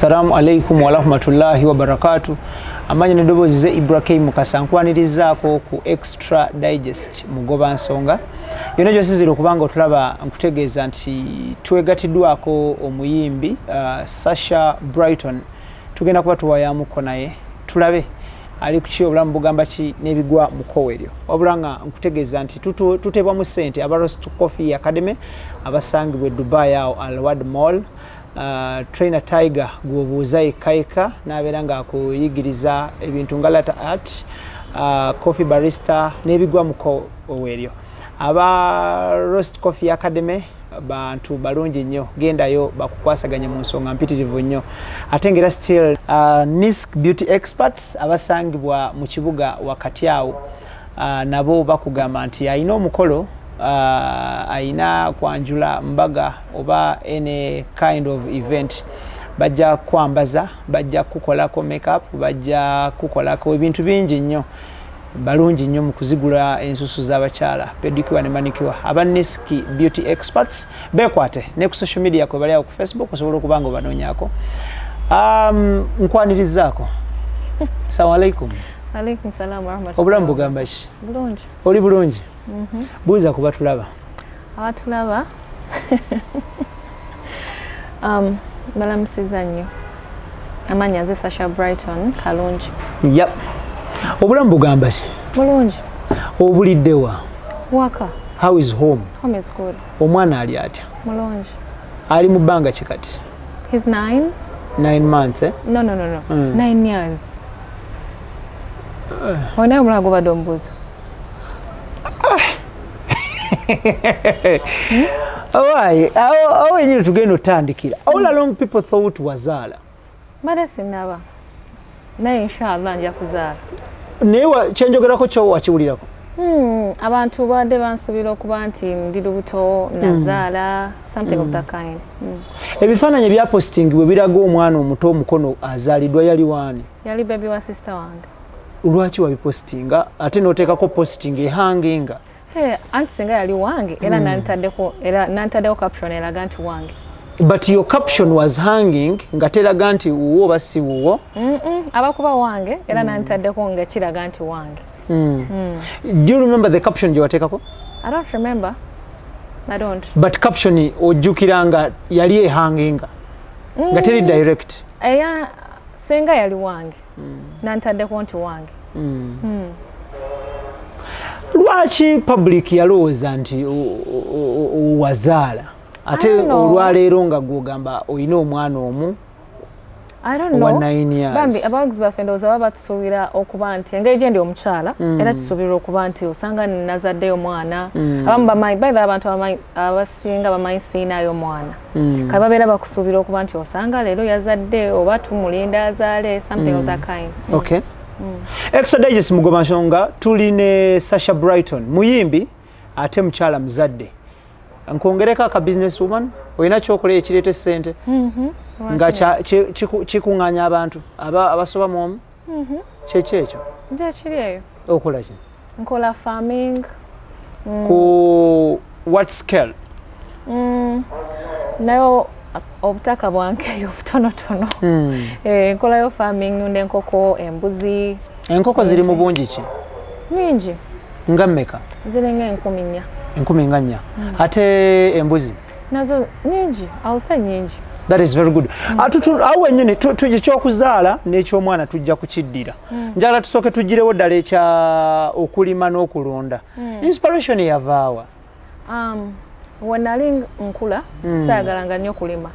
Assalamu alaikum wa rahmatullahi wa barakatuh. Amanya nedobozi ze IBRAH mukasankwanirizaako ku Extra Digest mugoba nsonga. Yona gyo sizira okubanga otulaba nkutegeeza nti twegatiddwako omuyimbi Sasha Brighton. Tugenda kuba tuwayamuko naye tulabe ali ku obulamu bugamba ki n'ebigwa mu koweryo. Wabula nga nkutegeeza nti tutebwa mu ssente aba Roast Coffee Academy abasangibwe Dubai awo Al Mall. Trainer Tiger gwobuuza ikaika nabeera nga akuyigiriza ebintu nga latte art, coffee barista n'ebigwa mu koweryo. Aba Roast Coffee Academy bantu balungi nnyo, gendayo bakukwasaganya mu nsonga mpitirivu nnyo. Ate ngera still Nisk Beauty Experts abasangibwa mu kibuga wakati awo nabo bakugamba nti ayina omukolo aina kwanjula mbaga oba any kind of event bajja kwambaza, bajja kukolako makeup, bajja kukolako ebintu bingi nnyo balungi nnyo mu kuzigula ensusu z'abakyala pedicure ne manicure. Aba Nisk Beauty Experts bekwate ne ku social media kwe bali awo ku Facebook osobola okubanga obanoonyako. Nkwanirizaako. Assalamu alaikum. Alaikum salam wa rahmatullahi. Obulamu bugamba ki? Bulungi. Oli bulungi? Buuza kuba tulaba. Abatulaba. Balamusiza nnyo. Amanya nze Sasha Brighton kalungi. Yep. Obulamu bugamba ki? Bulungi. Obuliddewa? Waka. How is home? Home is good. Omwana ali atya? Mulungi. Ali mu bbanga ki kati? He's 9. 9 months, eh? No. 9 years. Onaye omulala gobadde omubuuza. Why? How you to get no tandikira? All along people thought wazaala. Mbadde sinnaba. Naye inshallah nja kuzaala. Naye kyenjogerako kyo wakiwulirako? Abantu badde bansuubira okuba nti ndi lubuto nazaala something of that kind. Ebifaananyi ebyapostingibwe biraga omwana omuto omukono azaalidwa yali waani? Yali baby wa sister wange. Lwaki wabipostinga ate n'oteekako posting ehanginga? Anti singa yali wange era nantaddeko caption eraga nti wange. But your caption was hanging nga teraga nti wuwo oba si wuwo? Abakuba wange era nantaddeko nga kiraga nti wange. Do you remember the caption gye wateekako? I don't remember. I don't. But caption ojjukira nga yali ehanginga nga teri direct? Singa yali wange nantaddeko nti wange. Lwaki public yalowooza nti wazaala ate olwaleero nga gwogamba olina omwana omu wa 9 years? Bambi abawagizi baffe ndowooza baba batusuubira okuba nti engeri gye ndi omukyala era kisuubirwa okuba nti osanga nazaddeyo omwana. Abamu bamanyi baitha abantu abasinga bamanyi siinayo omwana kale babeera bakusuubira okuba nti osanga leero yazadde oba tumulinda azaale something of that kind. Okay. Extra Digest mugoba nsonga tuli ne Sasha Brighton muyimbi ate mukyala muzadde. Nkongereka aka business woman olina kyokola ekireeta ssente nga kikuŋŋaanya abantu abasoba mu omu kyekyo nje kiri eyo. Okola ki? Nkola farming. Ku what scale? Nayo obutaka bwange obutonotono. Nkolayo farming, nunda enkoko, embuzi. Enkoko ziri mu bungi ki? Nyingi. Nga mmeka? Ziri nga 10,000. 10,000. Ate embuzi? Nazo nyingi. I'll say nyingi. That is very good. Awo wennyini ky'okuzaala n'eky'omwana tujja kukiddira. Njagala tusooke tugirewo ddala ekya okulima n'okulunda. Inspiration yavaawa? When nali nkula saagalanga nnyo kulima.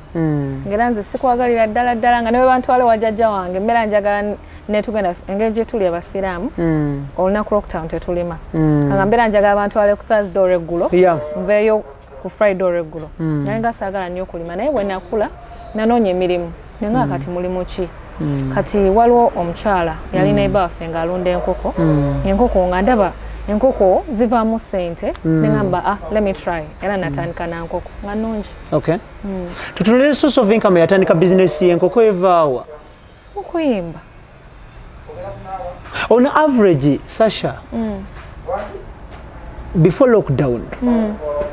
Ngera nze sikwagalira ddala nga ne bantwale wajjajja wange mbeera njagala netugenda engeri gye tuli abasiraamu olunaku Lockdown tetulima. Kanga mbeera njagala bantwale ku Thursday olweggulo nveeyo ku Friday olweggulo. Nali nga saagala nnyo kulima naye bwe nakula nanoonya emirimu nenga kati mulimu ki? Kati waliwo omukyala yali neighbor waffe ng'alunda enkoko. Enkoko nga ndaba enkoko zivaamu ssente nengamba let me try era natandika na nkoko nga nnungi. Okay. Tutunulire source of income yatandika business y'enkoko evaawa? Okuyimba. On average, Sasha, before lockdown,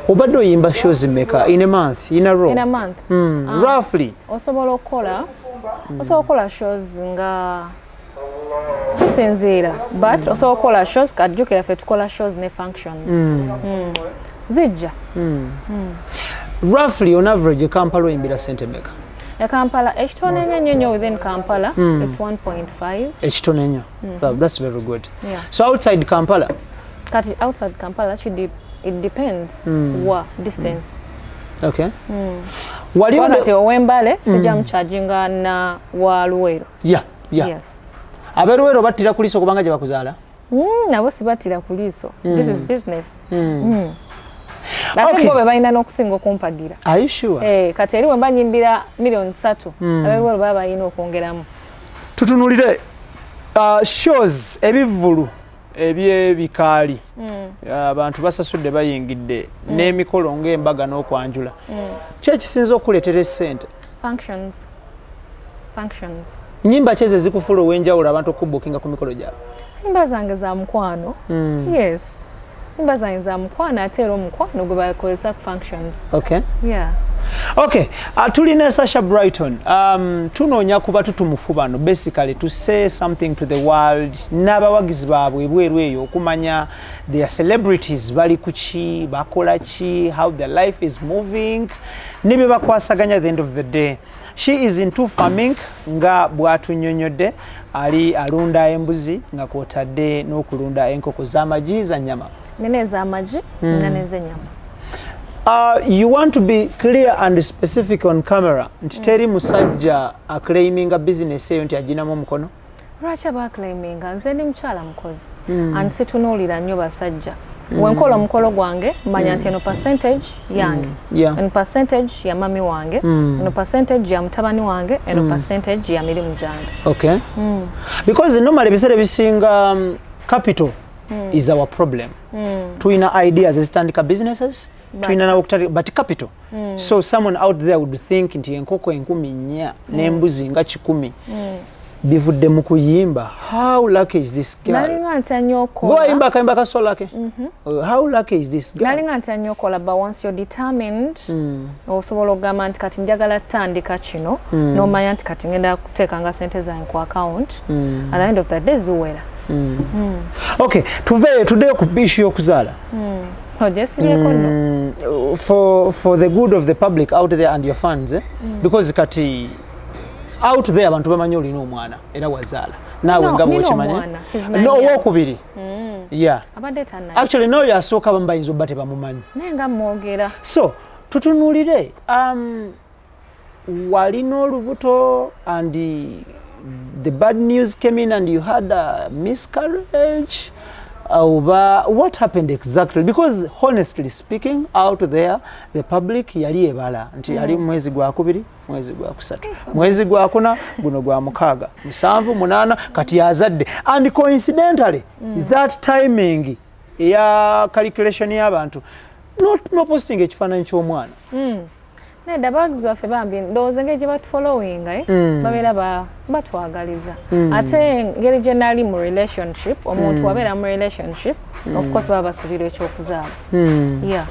obadde oyimba shows maker in a month, in a row? In a month. Roughly. Osobola okukola osobola okukola shows nga kisinziira but osobola okukola shows kajjukira ffe tukola shows ne functions zijja roughly on average Kampala oyimbira sente meka Kampala ekitone nnyo within Kampala it's 1.5 ekitone nnyo that's very good yeah. So outside Kampala kati outside Kampala actually it depends what distance okay wakati owembale sijja mcharginga na wa Luweero yeah yes aberuweero battira ku liiso kubanga gye bakuzaala nabo sibattira ku liiso this is business ate bo be balina n'okusinga okumpagira are you sure kati eri wemba nyimbira million 3 aberuweero baba balina okwongeramu tutunulire shows ebivulu ebyebikaali abantu basasudde bayingidde n'emikolo ng'embaga n'okwanjula ki ekisinza okuleetera essente functions nyimba ki ezo ezikufuula ow'enjawulo abantu okubbukinga ku mikolo gyabwe nyimba zange za mukwano yes nyimba zange za mukwano ate era omukwano gwe bakozesa ku functions okay yeah okay tulina Sasha Brighton tunoonya kuba tutumufu bano basically to say something to the world n'abawagizi baabwe ebweru eyo okumanya their celebrities bali kuki bakola ki how their life is moving ne bye bakwasaganya at the end of the day. She is into farming nga bw'atunnyonnyodde ali alunda embuzi nga kw'otadde n'okulunda enkoko z'amagi za nnyama nene z'amagi nene z'ennyama. You want to be clear and specific on camera nti teri musajja aclaiminga business eyo nti aginamu omukono? Lwaki abaclaiminga? Nze ndi mukyala mukozi and situnuulira nnyo basajja. Wenkola omukolo gwange manya nti eno percentage yange eno percentage ya mami wange eno percentage ya mutabani wange eno percentage ya mirimu gyange. Okay. Because normally ebiseera bisinga capital is our problem. Tuyina ideas ezitandika businesses tuyina nawo but capital. So someone out there would think nti enkoko 10,000 n'embuzi nga 10 bivudde mu kuyimba. How lucky is this girl? Nalinga ntanyoko. Go imba kayimba kasola ke. How lucky is this girl? Nalinga ntanyoko but once you're determined osobola okugamba nti kati njagala tandika kino n'omanya nti kati ngenda kuteekanga sente zange ku account at the end of the day zuwera. Okay, tuve today ku issue y'okuzaala. For the good of the public out there and your fans because kati out there abantu bamanyi olina omwana era wazaala naawe nga bw'okimanyi no owokubiri yeah actually no yasooka abamu bayinza obba tebamumanyi naye nga mwogera so tutunuulire walina olubuto and the bad news came in and you had a miscarriage what happened exactly? Because honestly speaking, out there, the public yali ebala nti yali mwezi gwa 2, mwezi gwa 3, mwezi gwa 4, guno gwa 6, 7, 8 kati yazadde and coincidentally that timing ya calculation y'abantu no posting ekifaananyi ky'omwana nedda bags baffe bambi ndowooza engeri gye batufollowinga babeera batwagaliza ate engeri gye nali mu relationship omuntu wabeera mu relationship of course baba basuubirwa ekyokuzaala yeah.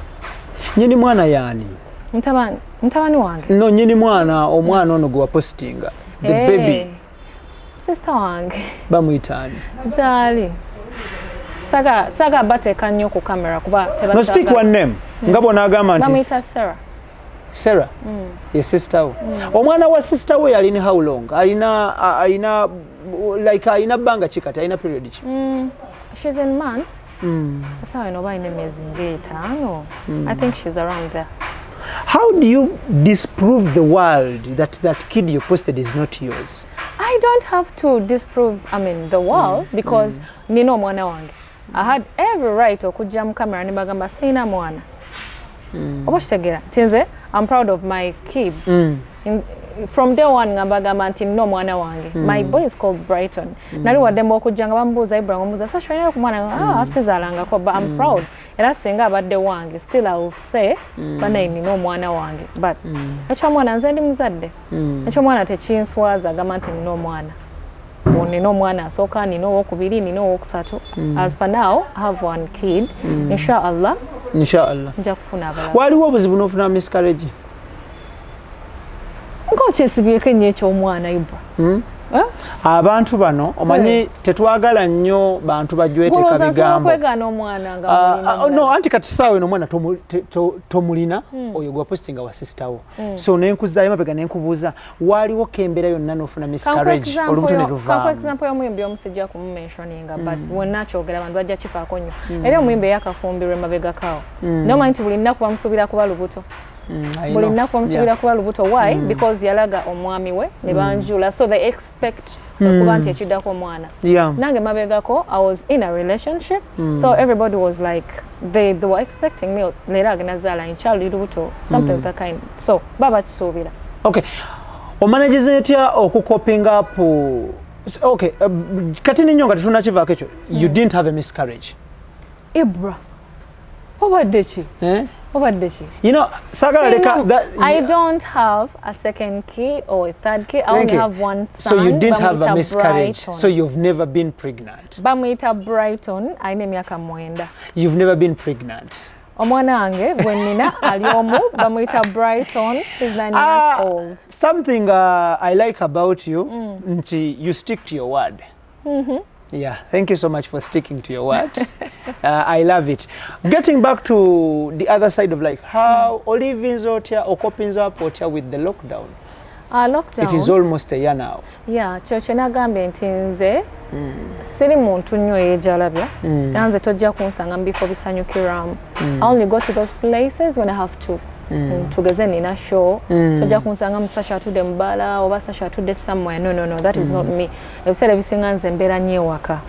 Nyini mwana yaani? Mutabani wange? No, nyini mwana omwana ono gwe wapostinga the baby sister wange bamuyitaani Jali saga bateeka nnyo ku camera kuba no speak one name nga bonaagamba nti bamuyita Sarah your sister we omwana wa sister we alina how long alina banga chikati alina period chi she's in months so I know by name is ng'etaano I think she's around there. How do you disprove the world that kid you posted is not yours? I don't have to disprove the world because nino mwana wange I had every right okujja mu camera ne bagamba sina mwana oba kitegera tinze I'm proud of my kid. From day one ngambagamba nti no mwana wange. My boy is called Brighton. Nali wadde okujja nga bambuuza IBRAH omubuuza Sasha olina ku mwana asizaalangako but I'm proud. Era singa abadde wange still I will say banayi nina omwana wange but ekyomwana nze ndi muzadde ekyomwana tekinswaza agamba nti nina omwana nina omwana asooka nina owokubiri nina owokusatu as per now I have one kid inshallah nja kufuna abalala. Waliwo obuzibu n'ofuna miscarriage? Nk'okyesibyeko ennyo eky'omwana Ibra. Abantu bano omanyi tetwagala nnyo bantu bajweteka bigambo. No, anti kati saawe n'omwana tomulina oyo gwa postinga wa sister wo. So nenkuzaayo mabega nenkubuuza waliwo kembera yonna n'ofuna miscarriage olubuto ne luvaamu. For example y'omuyimbi omusajja kumumentioninga but wonna kyogera abantu bajja kifaako nnyo. Era omuyimbi yakafumbirwa emabega kaawo. Nomanyi nti buli nnaku bamusuubira kuba lubuto. Buli nnaku bamusuubira kuba lubuto. Why? Because yalaga omwami we ne banjula, so they expect okuba nti ekiddako omwana. Nange mabegako I was in a relationship, so everybody was like they were expecting me leero agenda zaala nkyali lubuto, something of that kind. So baba kisuubira. Okay, omanageze etya okukoping up? Okay, kati ninyo nga tetunakivaako ekyo, you didn't have a miscarriage. Ibra, obadde ki? You know, I don't have a second kid or a third kid. I only have one son. So you didn't have a miscarriage. Brighton. So you've never been pregnant. Bamwita Brighton, aine myaka mwenda. You've never been pregnant. Omwana wange gwenina ali omu bamwita Brighton. He's 9 years old. Something I like about you, you stick to your word. Yeah, thank you so much for sticking to your word. I love it. Getting back to the other side of life, how Olivin's out here or coping up out here with the lockdown? Lockdown. It is almost a year now. Yeah, kyokye nagambye nti nze siri muntu nnyo eyejalabya. Nze tojja kunsanga mu bifo bisanyukiramu. I only go to those places when I have to. Tugeze nina show. Tojja kunsanga mu Sasha atudde mu bbala oba Sasha atudde somewhere. No, that is not me. Ebiseera ebisinga nze mbeera nnyo ewaka.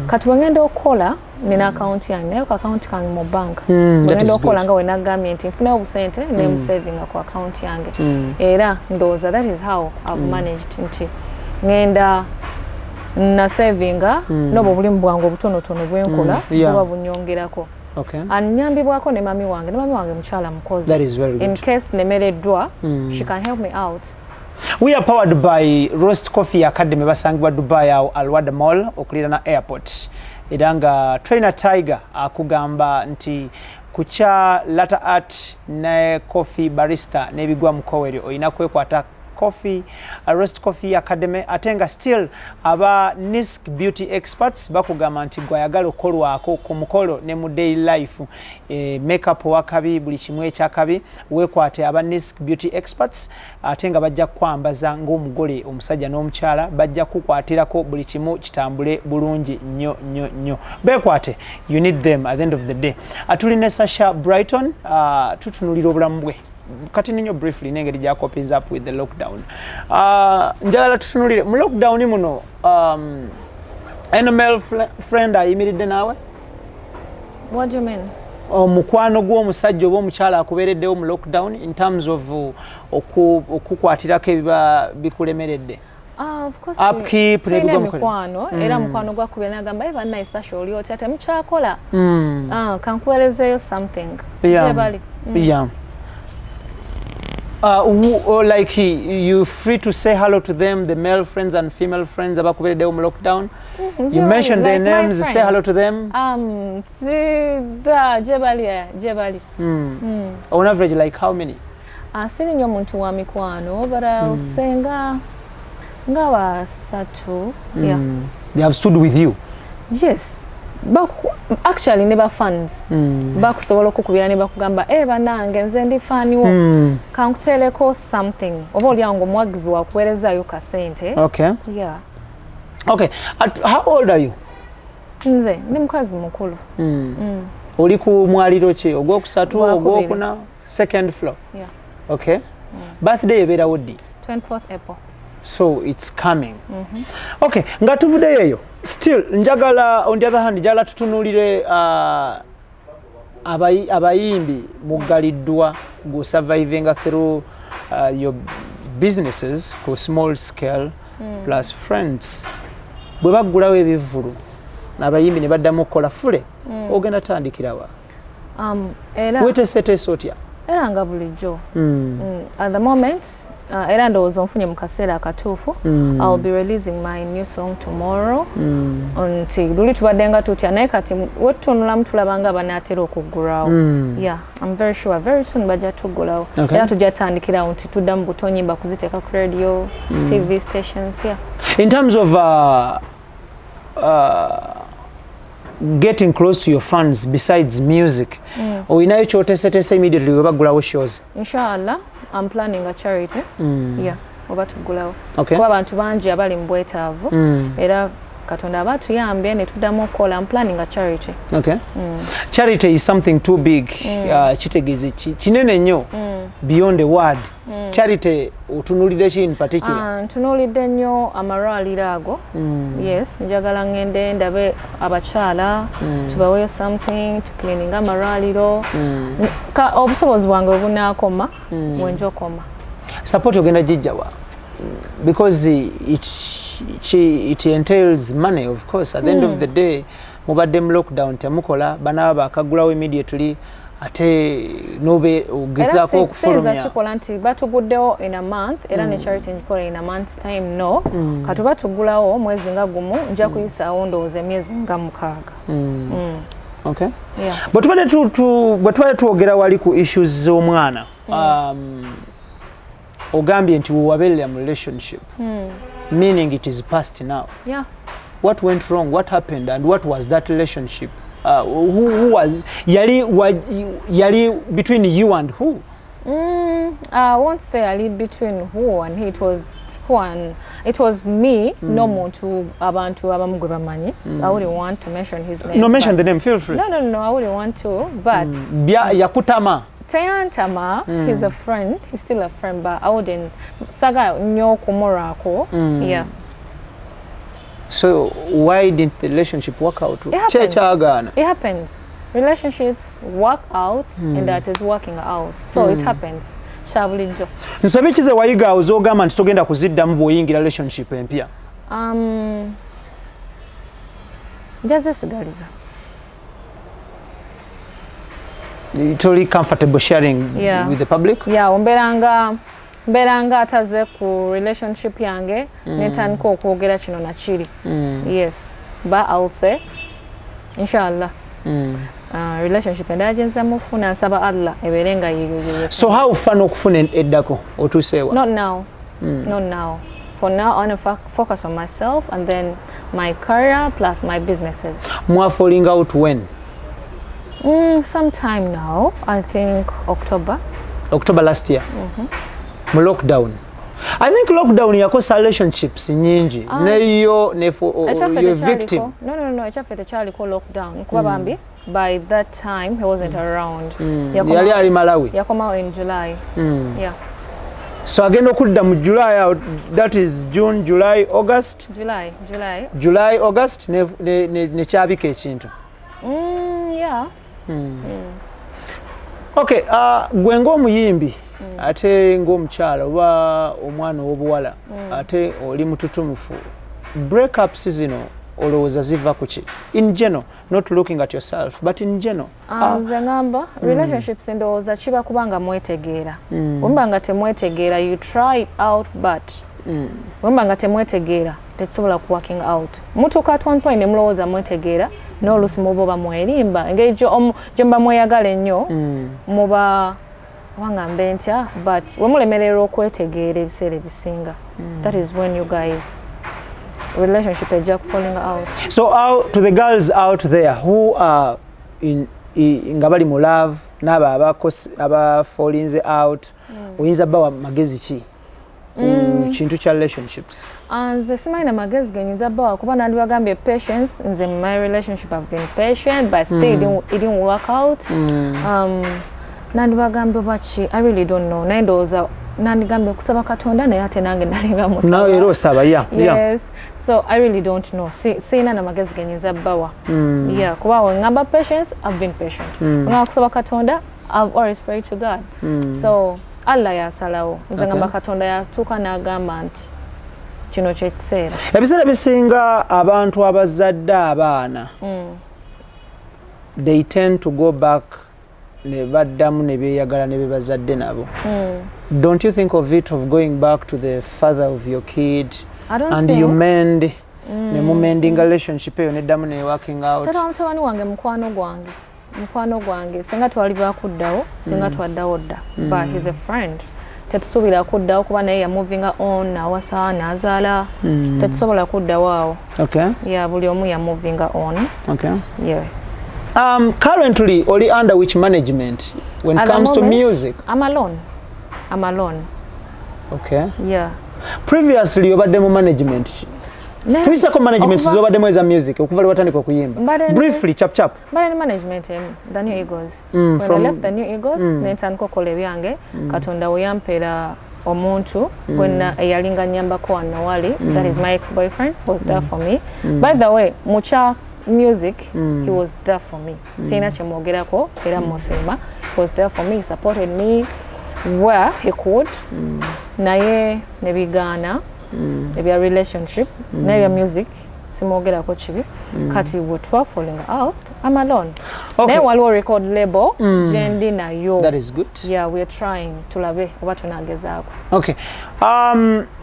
Kati bwe ngenda okukola nina account yange, naye ku account kange mu bank. Bwe ngenda okukola nga we nagambye nti nfunayo obusente ne mu savinga ku account yange. Era ndowooza that is how I've managed nti ngenda na savinga n'obwo bulimu bwange obutonotono bwenkola buba bunyongerako. Okay. Anyambibwako ne mami wange mukyala mukozi. That is very good. In case nemereddwa, she can help me out. We are powered by Roast Coffee Academy basangibwa Dubai Alwada Mall okulira airport. Edanga trainer Tiger akugamba nti kucha latte art ne coffee barista nebigwa mukoweri oyina kwekwata coffee Roast Coffee Academy atenga still aba Nisk beauty experts bakugamba nti gwayagala okolwako ku mukolo ne mu daily life makeup wakabi buli kimwe kyakabi wekwate aba Nisk beauty experts atenga bajja kwambaza ng'omugole omusajja n'omukyala bajja kukwatirako buli kimu kitambule bulungi nnyo bekwate you need them at the end of the day. Atulina Sasha Brighton tutunulira obulamu bwe kati ninyo briefly nengeri ja copies up with the lockdown. Njagala tutunulire mu lockdown muno male friend ayimiridde naawe? What do you mean? Omukwano gw'omusajja oba omukyala akubeereddewo mu lockdown in terms of okukwatirako ebiba bikulemeredde? Of course, upkeep nebigwa mukwano era mukwano gwakubira nagamba eba nice Sasha oli otya temukyakola kankuweerezeeyo something. Yeah. Like you free to say hello to them, the male friends and female friends abakubeereddewo mu lockdown. You mentioned their names, say hello to them. Jebali. On average, like how many? Siri nnyo muntu wa mikwano, but I'll say nga basatu. Yeah. They have stood with you? Yes. Actually never funds. Bakusobola okukubira ne bakugamba banange nze ndi faniwo kankuteleko something oba olyango omwagizi wakuweerezaayo kasente. Okay. Yeah. Okay. How old are you? Nze ndi mukazi mukulu. Oli ku mwaliro ki ogwokusatu ogwokuna second floor? Yeah. Okay. Birthday ebeera woddi? 24th April. So it's coming. Okay, nga tuvuddeyo eyo still njagala on the other hand njagala tutunulire abayimbi mugaliddwa go surviving through your businesses ku small scale plus friends bwe baggulawo ebivvulu n'abayimbi ne baddamu okukola fule ogenda tandikirawa? Era weteeseteese otya? era nga bulijjo. At the moment era ndowooza nfunye mu kaseera akatuufu. I'll be releasing my new song tomorrow. Nti luli tubadde nga tutya naye kati wetutunulamu tulaba nga banaatera okuggulawo. Yeah, I'm very sure very soon bajja tuggulawo. Era tujja tandikirawo nti tuddamu buto nnyimba kuziteeka ku radio, TV stations. Yeah. In terms of getting close to your fans besides music, oyinayo kyoteeseteese immediately we baggulawo shows? Inshallah, I'm planning a charity. Yeah, oba tuggulawo. Kuba abantu bangi abali mu bwetaavu era Katonda abatuyambye ne tuddamu okukola. I'm planning a charity. Okay. Charity is something too big. Kitegeeze kinene nnyo beyond the word. Charity otunulidde ki in particular? Ntunulidde nnyo amalwaliro ago. Yes, njagala ngende ndabe abakyala tubaweyo something to cleaning amalwaliro. Obusobozi bwange obunaakoma wenja okoma. Support ogenda gijjawa? Because it entails money, of course. At the end of the day, mubadde mu lockdown temukola banaba bakagulawo immediately ate nobe ogezaako okufulumya. Era kikola nti batuguddewo in a month era ne charity njikola in a month's time. No, kati batugulawo mwezi nga gumu nja kuyisaawo ndowooza emyezi nga 6. Okay. Yeah. But bwe twogera wali ku issues z'omwana, ogambye nti wabeerera mu relationship, meaning it is past now. Yeah. What went wrong? What happened? And what was that relationship? Who was yali between you and who? I won't say I lead between who and he. It was who and it was me. No muntu abantu abamugwe bamanyi. I wouldn't want to mention his name. No, mention the name. Feel free. No, I wouldn't want to. But yakutama. Tayantama, he's a friend. He's still a friend, but I wouldn't. Saga nyo kumorako. Yeah. So why didn't the relationship work out? It happens. Relationships work out, and that is working out. So it happens. Shabulijo. Nsabe kize wayiga ozogamba nti togenda kuziddamu bw'oyingira relationship empya? Njaze sigaliza. Totally comfortable sharing with the public? Yeah, mberanga ataze ku relationship yange netandika okwogera kino na kiri. Yes, but I'll say inshallah relationship endagenza mufuna nsaba Allah eberenga yeyoyo. So how fun okufuna eddako otusewa? Not now. Not now. For now, I want to focus on myself and then my career plus my businesses. More falling out when? Sometime now, I think October last year. Lockdown. I think lockdown yakosa relationships nyingi. Neyo your victim. No, ekyaffe tekyaliko lockdown. Kuba bambi by that time he wasn't around. Yali ali Malawi. Yakomawo in July. Yeah. So agenda okudda mu July, that is June, July, August. July, August ne kyabika ekintu. Yeah. Okay, gwe ng'omuyimbi ate ng'omukyala oba omwana ow'obuwala ate oli mututumufu, breakups zino olowooza ziva ku ki? In general, not looking at yourself, but in general. Nze ngamba relationships ndowooza kiba kubanga mwetegeera. Wemba nga temwetegeera, you try it out, but wemba nga temwetegeera tetusobola ku working out. Mutuuka at one point ne mulowooza mwetegeera n'oluusi muba oba mwerimba engeri gye mba mweyagala ennyo muba wangambe ntya, but we mulemererwa okwetegeera ebiseera ebisinga. That is when you guys relationship ejja falling out. So to the girls out there who are nga bali mu love n'abo aba falling out, oyinza bawa magezi ki kintu kya relationships? Nze simanyi magezi genyinza bawa kuba nandibagambye patience. Nze my relationship I've been patient but still it didn't work out. Nandibagambye baki I really don't know. Nendowooza nandigambye kusaba Katonda naye ate nange nalinga musaba. Nawe era osaba, yes. So I really don't know. Sina na magezi genyinza bawa. Yeah, kuba ngamba patience, I've been patient. Nga kusaba Katonda, I've always prayed to God. So Allah yasalawo. Nze ngamba Katonda yatuuka n'agamba nti kino kyekiseera. Ebiseera bisinga abantu abazadde abaana they tend to go back ne baddamu ne beeyagala ne bebazadde nabo. Don't you think of it of going back to the father of your kid and you mend ne mumending relationship eyo neddamu ne working out? Tata mutabani wange mukwano gwange singa twali bakuddawo singa twaddawo dda but he's a friend. Tetusobola kuddawo kuba naye ya moving on awasa n'azaala tetusobola kuddawo awo. Okay. Yeah, buli omu ya moving on. Okay. Yeah. Currently only under which management when it comes to music? I'm alone. Okay. Yeah. Previously obadde mu management. Tuisako management zobadde mu eza music okuva watandika okuyimba. Briefly chap. But management the New Eagles. When I left the New Eagles netandika okola ebyange Katonda we yampera omuntu when eyalinga nyambako wali that is my ex-boyfriend was there for me. By the way mucha music he was there for me. Sina kyemwogerako era musima. He was there for me, he supported me where he could. Naye nebigana nebya relationship nebya music simwogerako kibi kati we were falling out. I'm alone. Okay. Naye waliwo record label jendi nayo. That is good. Yeah, we are trying tulabe oba tunagezaako. Okay.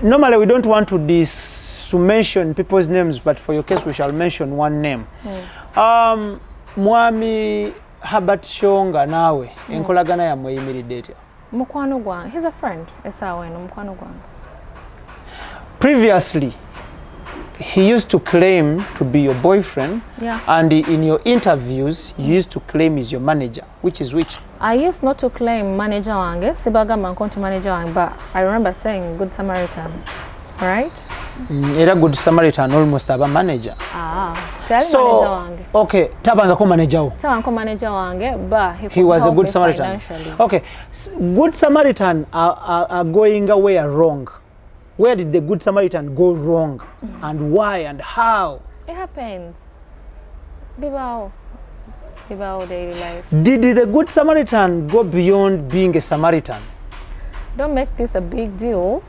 Normally we don't want to mention people's names, but for your case we shall mention one name. Mwami Herbert Shonga nawe enkolagana ya mweyimiridde etya? Mukwano gwange, he's a friend. Esaawa eno mukwano gwange. Previously he used to claim to be your boyfriend, and in your interviews you used to claim he's your manager. Which is which? I used not to claim manager wange, sibagamba nkonti manager wange, but I remember saying Good Samaritan. Right? Era Good Samaritan almost aba manager. So manager wange. Okay, tabangako manager wo. Tabangako manager wange, but he was a Good Samaritan. Okay, Good Samaritan are going where wrong. Where did the Good Samaritan go wrong? And why and how? It happens. Bibao daily life. Did the Good Samaritan go beyond being a Samaritan? Don't make this a big deal.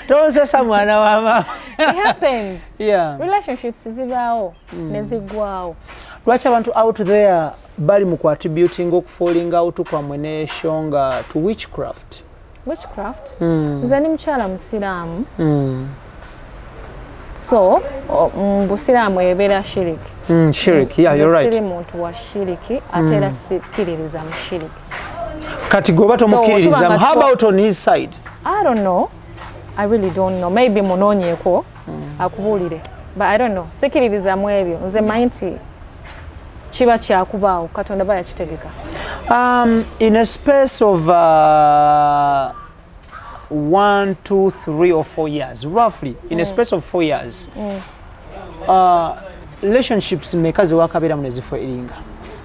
Don't say someone. It happens. Yeah. Relationships zibao nezigwao. Lwaki abantu out there bali mu attributing falling out kwa mwene Shonga to witchcraft? Witchcraft? Nze ni mchala musiramu. So, busiramu ebera shiriki. Shiriki, yeah, you're right. Siri muntu wa shiriki, atera sikiririza mushiriki. Kati gobato mukiririza. How about on his side? I don't know. I really don't know. Maybe munonyeko akubulire. But I don't know. Sikiririza mu ebyo. Nze mind chiba kyakubaawo Katonda baya kitegeka. In a space of 1, 2, 3 or 4 years, roughly, in a space of 4 years, relationships mekazi wakabera munezifo iringa.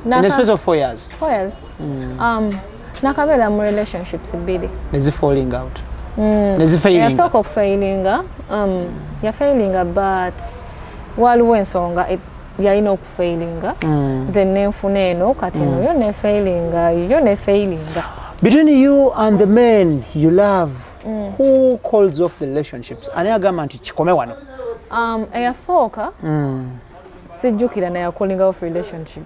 In a space of 4 years. 4 years? Nakabera mu relationships bidi. Nezi falling out. Nezi failing. Yasooka okufailinga. Ya failinga but waliwo ensonga yalina okufailinga. Then nenfuna eno kati no yo ne failinga. Between you and the men you love, who calls off the relationships? Ani agamba nti kikome wano? Eyasooka sijjukira naye calling off relationship.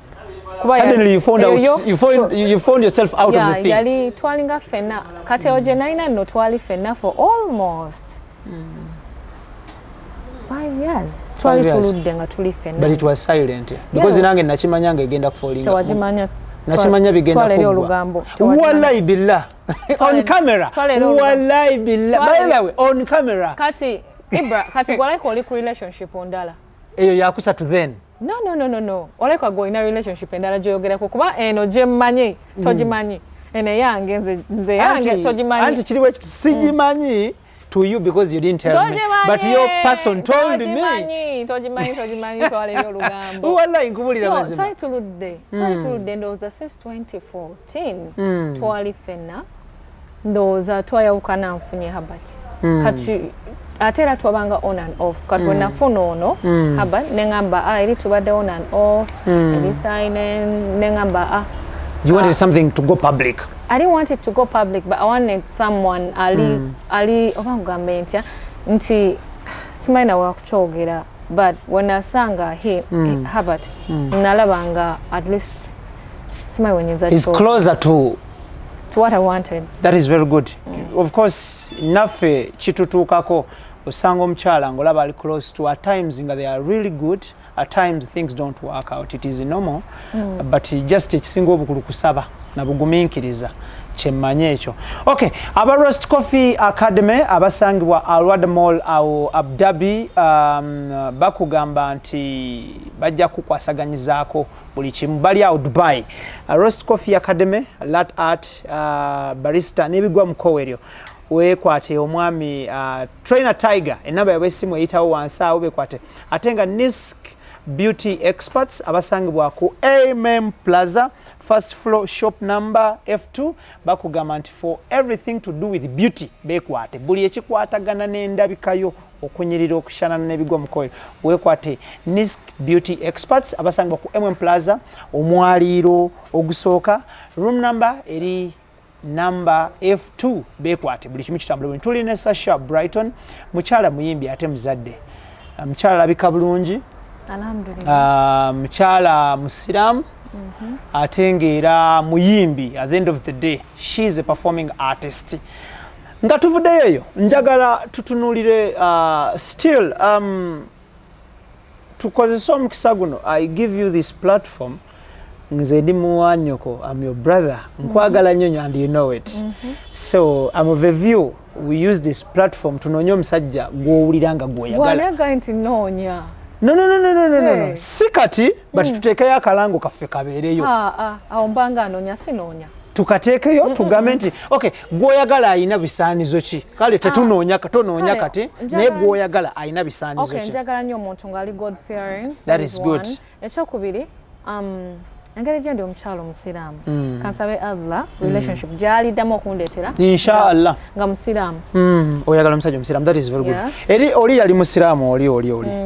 Suddenly you found out, you found yourself out of the thing. Yali twalinga fenna kati oje naina no twali fenna for almost 5 years. Twali tuludde nga tuli fenna. But it was silent because nange nakimanya ngegenda kufolinga. Tewajimanya. Nakimanya bigenda kugwa. Wallahi billah. On camera. Wallahi billah. By the way, on camera. Kati IBRAH kati gwaleko oli ku relationship ondala. Eyo yakusatu then. No. Oleka go in a relationship endala joyogerako kuba eno jemmanyi tojimanyi. Ene yange nze yange tojimanyi. Anti kiriwe sijimanyi to you because you didn't tell me. But your person told me. Tojimanyi twale byo lugambo. Wallahi nkubulira mazima. Twali tuludde ndowooza since 2014 twali fenna ndowooza twayawukana nfunye Herbert. Kati atera twabanga on and off kati bwe nafuna ono Herbert nengamba eri tubadde on and off eri silent nengamba you wanted something to go public. I didn't want it to go public, but I wanted someone ali obangambe ntya nti simaina wa kuchogera, but when asanga Herbert nalabanga at least simanyi wenyinza He's closer to what I wanted. That is very good. Of course, naffe kitutuukako osanga omukyala ng'olaba ali close to, at times nga they are really good, at times things don't work out. It is normal, but just ekisinga obukulu kusaba na bugumiikiriza kyemmanye ekyo. Okay, aba Roast Coffee Academy abasangibwa Alwad Mall awo Abu Dhabi bakugamba nti bajja kukwasaganyizaako buli kimu bali awo Dubai. Roast Coffee Academy, lat art, barista n'ebigwa mukoweryo wekwate omwami Trainer Tiger enamba yabwesimu eyitawo wansi awo bekwate ate nga Nisk Beauty Experts abasangibwa ku MM Plaza first floor shop number F2 bakugamba nti for everything to do with beauty bekwate buli ekikwatagana n'endabikayo okunyirira okushanana n'ebigwa mukoyo wekwate Nisk Beauty Experts abasangibwa ku MM Plaza omwaliiro ogusooka room number eri number F2 bekwate buli kimu kitambula. Tuli ne Sasha Brighton mukyala muyimbi ate muzadde mukyala labika bulungi Alhamdulillah. Mukyala musiramu ate ng'era muyimbi. At the end of the day she is a performing artist. Nga tuvuddeyo eyo njagala tutunulire still tukozesa omukisa guno I give you this platform nze ndi muwanyoko, I'm your brother, nkwagala nnyo and you know it. So I'm of a view we use this platform tunoonye omusajja gw'owulira nga gw'oyagala. Bw'anaga nti noonya. No. Si kati but tuteekeyo akalango kaffe kabeereyo. Awo mbanga anoonya sinoonya. Tukateekeyo tugambe nti okay gw'oyagala ayina bisaanizo ki? Kale tetunoonya kati naye gw'oyagala ayina bisaanizo ki? Okay, njagala nnyo omuntu ng'ali God fearing. That is good. Ekyokubiri engeri gye ndi omukyalo omusiraamu kansabe Allah relationship gy'aliddamu okundeetera inshallah nga musiraamu. Oyagala omusajja omusiraamu. That is very good. Eri oli yali musiraamu oli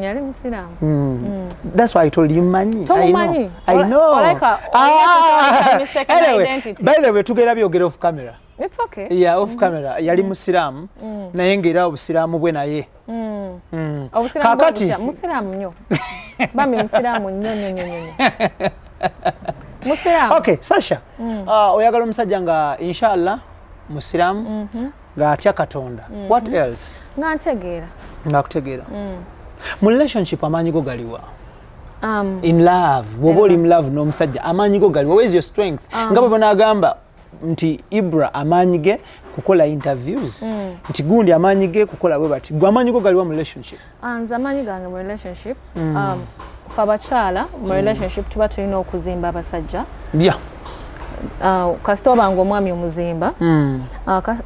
yali musiraamu. That's why I told you manyi. I know. Anyway, by the way tugera byogera off camera. It's okay. Yeah, off camera. Yali musiraamu naye ng'era obusiraamu bwe naye. Obusiraamu bwe musiraamu nnyo. Bambi musiraamu nnyo. Musiraamu. Okay, Sasha. Oyagala omusajja nga inshallah musiraamu nga atya Katonda. What else? Nga ntegeera. Nga kutegeera. Mu relationship amaanyi go galiwa? In love. Woba oli mu love n'omusajja amaanyi go galiwa? Where is your strength? Nga bwe banagamba nti IBRAH amaanyi ge kukola interviews. Nti gundi amaanyi ge kukola bwe bati. Gwe amaanyi go galiwa mu relationship? Nze amaanyi gange mu relationship. Fa abakyala mu relationship tuba tulina okuzimba abasajja. Yeah. Kasita oba ng'omwami omuzimba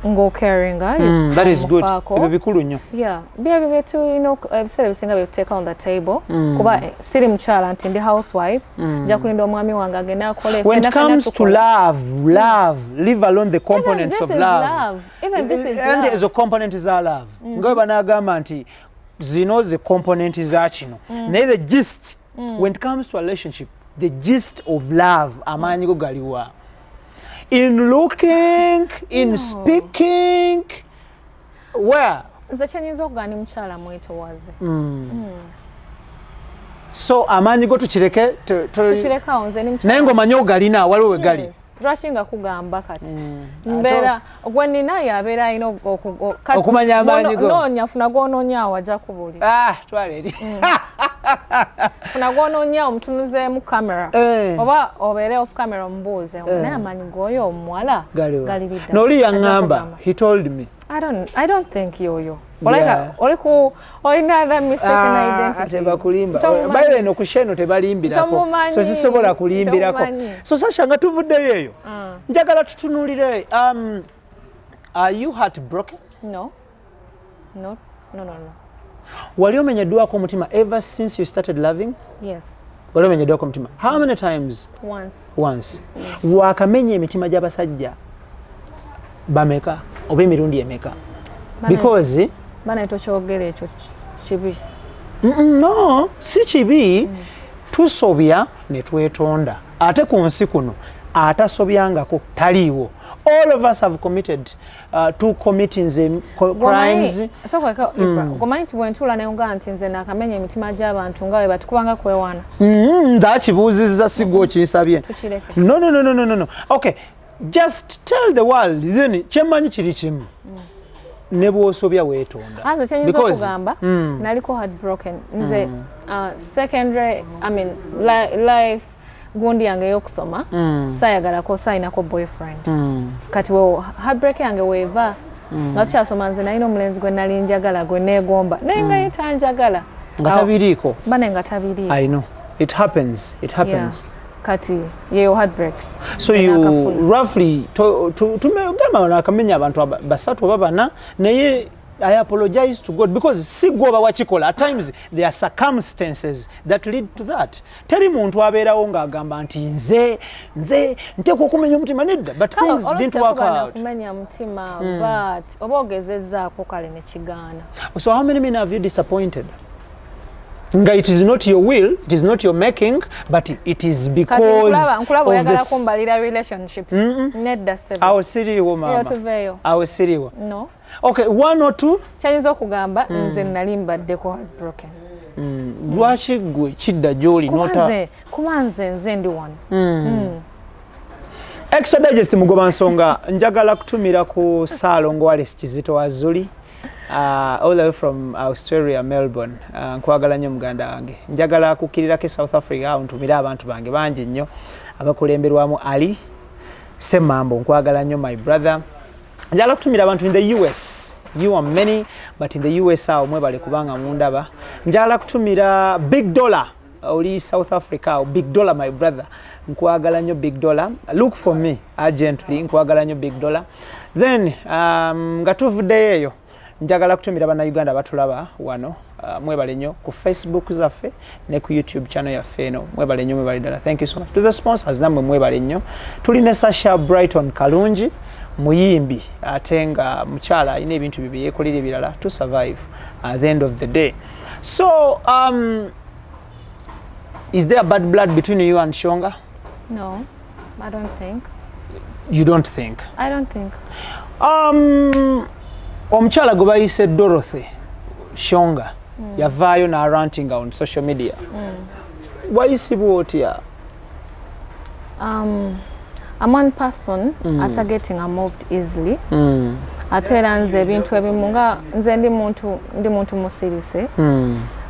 ng'ocaringa. That is good. Ebyo bikulu nnyo. Yeah. Bya tulina ebiseera ebisinga byetuteeka on the table. Kuba siri mukyala nti ndi housewife. Nja kulinda omwami wange agenda akole. When it comes to love, leave alone the components of love. Even this is love. And ezo component za love. Nga banagamba nti zino ze component za kino. Naye the gist, when it comes to a relationship, the gist of love amaanyi go galiwa. In looking, in speaking, where? Nze kyenyinza okugana mukyala mwetowaze. So amaanyi go tukireke tukirekawo nze ni mukyala. Naye ng'omanyi ogalina waliwo we gali. Lwaki kuga kati mbeera gwe nina yabeera alina okumanya amaanyi go. Noonya funa gw'onoonya wajja kubulira. Twala eri. Funa gw'onoonya omutunuzeemu kamera oba obeere off camera omubuuze naye amaanyi g'oyo omuwala galiridda. N'oli yaŋŋamba he told me. I don't think yoyo. Olina that mistaken identity. Tebakulimba. By the way no kusheno tebalimbirako. So sisobola kulimbirako. So Sasha nga tuvuddeyo eyo. Njagala tutunulire are you heartbroken? No. Wali omenyeddwako omutima ever since you started loving? Yes. Wali omenyeddwako omutima? How many times? Once. Wakamenya emitima gy'abasajja bameka oba emirundi emeka? Because bana tokyogera ekyo kibi. No, si kibi. Tusobya ne twetonda. Ate ku nsi kuno atasobyangako taliiwo. all of us have committed to committing the crimes. So kwa IBRAH gomanyi tibwentula ne nga nti nze nakamenya emitima gy'abantu nga bwe batukubanga kwewana ndakibuuzizza sigwo kinsabye. No. Okay, just tell the world then kyemanyi kiri kimu ne bw'osobya weetonda. Anze kyenyinza okugamba naliko heartbroken nze secondary life gundi yange y'okusoma sayagalako sayinako boyfriend kati heartbreak yange weeva nga tukyasoma nze nalina omulenzi gwe nali njagala gwe neegomba naye nga yetanjagala nga tabiriiko bane nga tabiriiko. I know it happens. Yeah. Kati yeyo heartbreak. So you roughly tumegamba nakamenya abantu basatu oba bana naye I apologize to God because sigwoba wakikola at times there are circumstances that lead to that. Teri muntu abeerawo ng'agamba nti nze nteekwa okumenya omutima nedda but things didn't work out. Kumenya mutima but oba ogezezzaako kale ne kigaana. So how many men have you disappointed? Nga it is not your will, it is not your making, but it is because nkulaba oyagala kumbalira relationships. Nedda sebe. Awo siriiwo mama. Tuveeyo. Awo siriiwo. No. Okay, one or two. Kyayinza okugamba nze nali mbaddeko heartbroken. Lwaki gwe kidda gy'oli nota? Kuba nze ndi wano. Extradigest mugoba nsonga njagala kutumira ku Saalongo Wallace Kizito Wazuli. All the way from Australia, Melbourne. Nkwagala nnyo muganda wange. Njagala kukirirako South Africa ntumira abantu bange bangi nnyo abakulemberwamu Ali Semambo. Nkwagala nnyo my brother. Njagala kutumira abantu in the US. You are many, but in the US awo mwebale kubanga mundaba. Njagala kutumira Big Dollar. Oli South Africa, Big Dollar my brother. Nkwagala nnyo Big Dollar. Look for me urgently. Nkwagala nnyo Big Dollar. Then nga tuvuddeyo eyo njagala kutumira bana Uganda batulaba wano mwebale nnyo ku Facebook zaffe ne ku YouTube channel yaffe eno mwebale nnyo mwebale ddala. Thank you so much to the sponsors namwe mwebale nnyo. Tuli ne Sasha Brighton Kalungi muyimbi ate nga mukyala alina ebintu bibye yeekolera ebirala to survive at the end of the day. So is there bad blood between you and Shonga? No, I don't think. You don't think? I don't think. Omukyala gwe bayise Dorothy Shonga yavaayo n'arantinga on social media. Wayisibwa otya? I'm one person ate getting moved easily. Ate era nze ebintu ebimu nga nze ndi muntu musirise.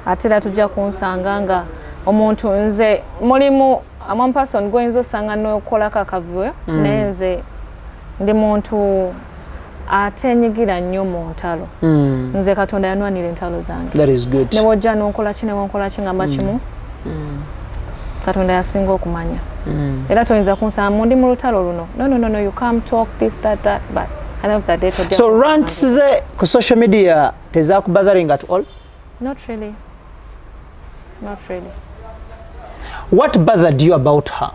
Ate era tujja kunsanga nga omuntu nze mulimu I'm one person gwenza osanga n'okolako akavuyo naye nze ndi muntu atenyigira nnyo mu ntalo. Nze Katonda yanwanira entalo zange. That is good. Ne wojja n'onkola ki nga makimu. Katonda yasinga okumanya. Era toyinza kunsanga ndi mu lutalo luno. No, you come talk this that but I know that day to. So rants ze ku social media tezakubothering at all? Not really. What bothered you about her?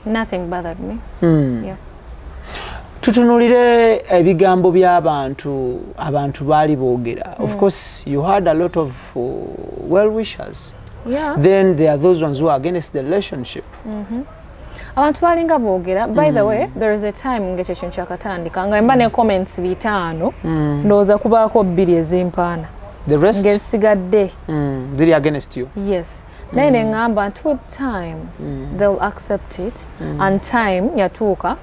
Nothing bothered me. Yeah. Tutunulire ebigambo by'abantu baali boogera. Of course you had a lot of well wishers. Yeah. Then there are those ones who are against the relationship. Abantu balinga boogera. By the way, there is a time ngekyo kintu kyakatandika nga mba ne comments 5 ndowooza kubaako 2 ezimpaana. The rest ngesigadde ziri against you. Yes. Naye ne ngamba nti with time they'll accept it and time yatuuka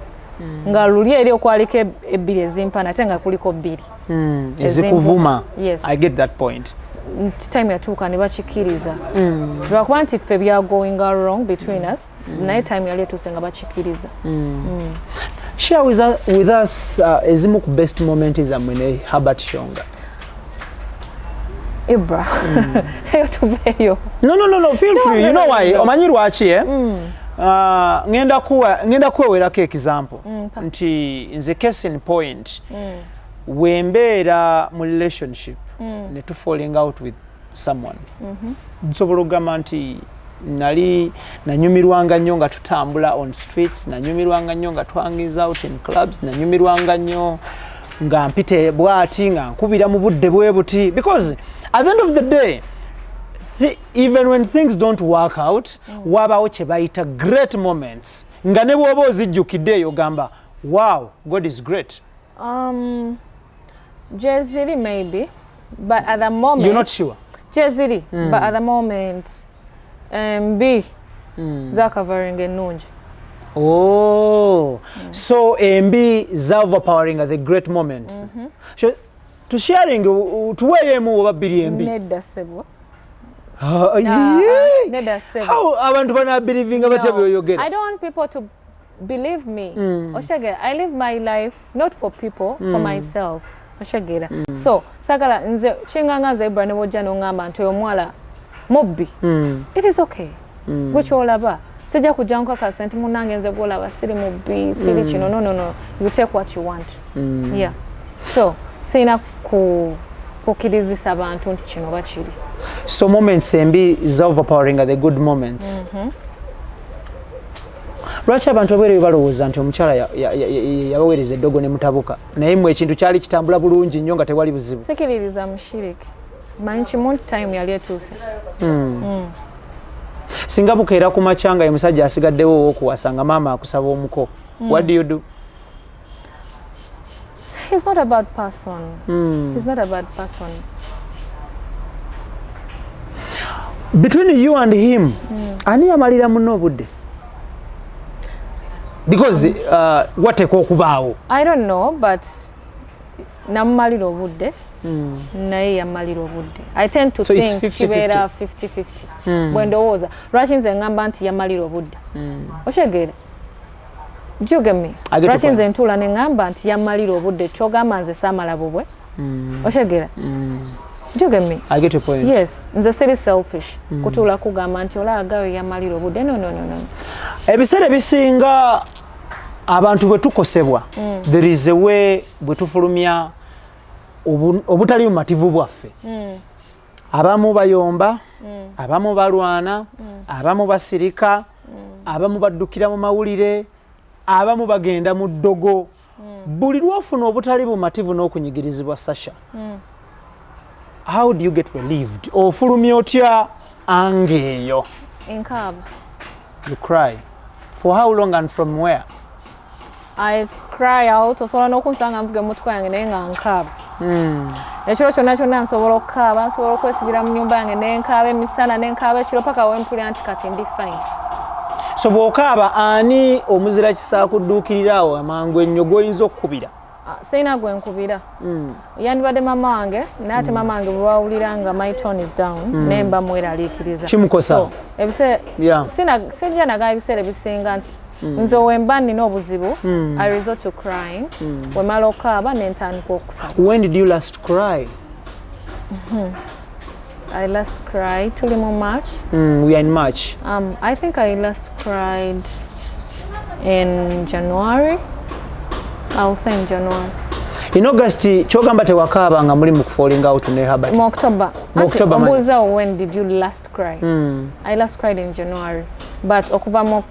nga luli eri okwaliko 2 ezimpaana ate nga kuliko 2 ezikuvuma. Yes. I get that point. Time yatuuka ne bakikiriza lwakuba nti ffe bya going wrong between us naye time yali etuuse nga bakikiriza. Share with us ezimu ku best moment zammwe ne Herbert Shonga. IBRAH. Tuveeyo. No, feel free. You know why? Omanyi lwaki ngenda kwewerako example nti nze case in point wembeera mu relationship ne tu falling out with someone nsobola okugamba nti nanyumirwanga nnyo nga tutambula on streets, nanyumirwanga nnyo nga twangiza out in clubs, nanyumirwanga nnyo nga mpite bwati nga nkubira mu budde bwe buti because at the end of the day even when things don't work out wabawo kye bayita great moments nga ne bw'oba ozijjukidde eyo gamba Wow, God is great. Jezili maybe, but at the moment you're not sure. Jezili, but at the moment B zakavaring enungi. Oh, so MB overpowering at the great moments. So, to sharing to where mu babiri MB. Nedda sebo. Nedda sebo. How abantu bana believing about you get? I don't want people to believe me. Oshagera, I live my life not for people, for myself. Oshagera. So, sagala nze chinganga za IBRAH ne bojja n'ongamba nti omwala mobbi. It is okay. Which all about. Sija kujja nkaka senti munange nze golaba siri mubbi, siri kino. No. You take what you want. Yeah. So, sina kukirizisa abantu nti kino bakiri. So moments embi is overpowering at the good moments. Lwaki abantu abere balowooza nti omukyala yabaweereza eddogo ne mutabuka naye mwe ekintu kyali kitambula bulungi nnyo nga tewali buzibu? Sikiririza mushiriki. Manyi kimu time yali etuuse. Singa bukeera ku makyanga ye musajja asigaddewo okuwasanga maama akusaba omuko. What do you do? He's not a bad person. He's not a bad person. Between you and him, ani yamalira muno obudde? Because wateekwa okubaawo. I don't know, but namumalira obudde. Naye yamalira obudde. I tend to think kibeera 50-50. Bwe ndowooza. Lwaki nze ngamba nti yamalira obudde. Okyegere? Do you get me? Lwaki nze ntuula ne ngamba nti yamalira obudde kyogamba nze saamala bubwe. Okyegere? Do you get me? I get your point. Yes, nze siri selfish. Kutuula kugamba nti olaagayo yamalira obudde. No. Ebiseera bisinga abantu bwe tukosebwa, there is a way bwe tufulumya obutali bumativu bwaffe. Abamu bayomba, abamu balwana, abamu basirika, abamu baddukira mu mawulire, abamu bagenda mu ddogo. Buli lwofuna obutali bumativu n'okunyigirizibwa, Sasha. How do you get relieved? Ofulumya otya ange eyo? Enkaaba. You cry. For how long and from where? I cry out. Osobola n'okunsanga nvuga emmotoka yange naye nga nkaaba. Ekiro kyonna nsobola okukaaba, nsobola okwesibira mu nnyumba yange ne nkaaba emisana ne nkaaba ekiro paka we mpulira nti kati ndi fine. So bw'okaaba ani omuzira kisa kudduukirira awo amangu ennyo gw'oyinza okkubira? Sina gwe nkubira. Yandibadde mama wange, naye ate mama wange bw'awulira nga my tone is down, naye mba mweraliikiriza. Kimukosa? Sijja nagaa ebiseera ebisinga nti nze wemba nina obuzibu, I resort to crying. Wemala okukaaba ne ntandika okusaba. When did you last cry? I last cried tuli mu March. We are in March. I think I last cried in January. I'll say in January. In August, kyogamba tewakaaba nga muli mu falling out ne Herbert. In October. October. When did you last cry? I last cried in January. But okuva mu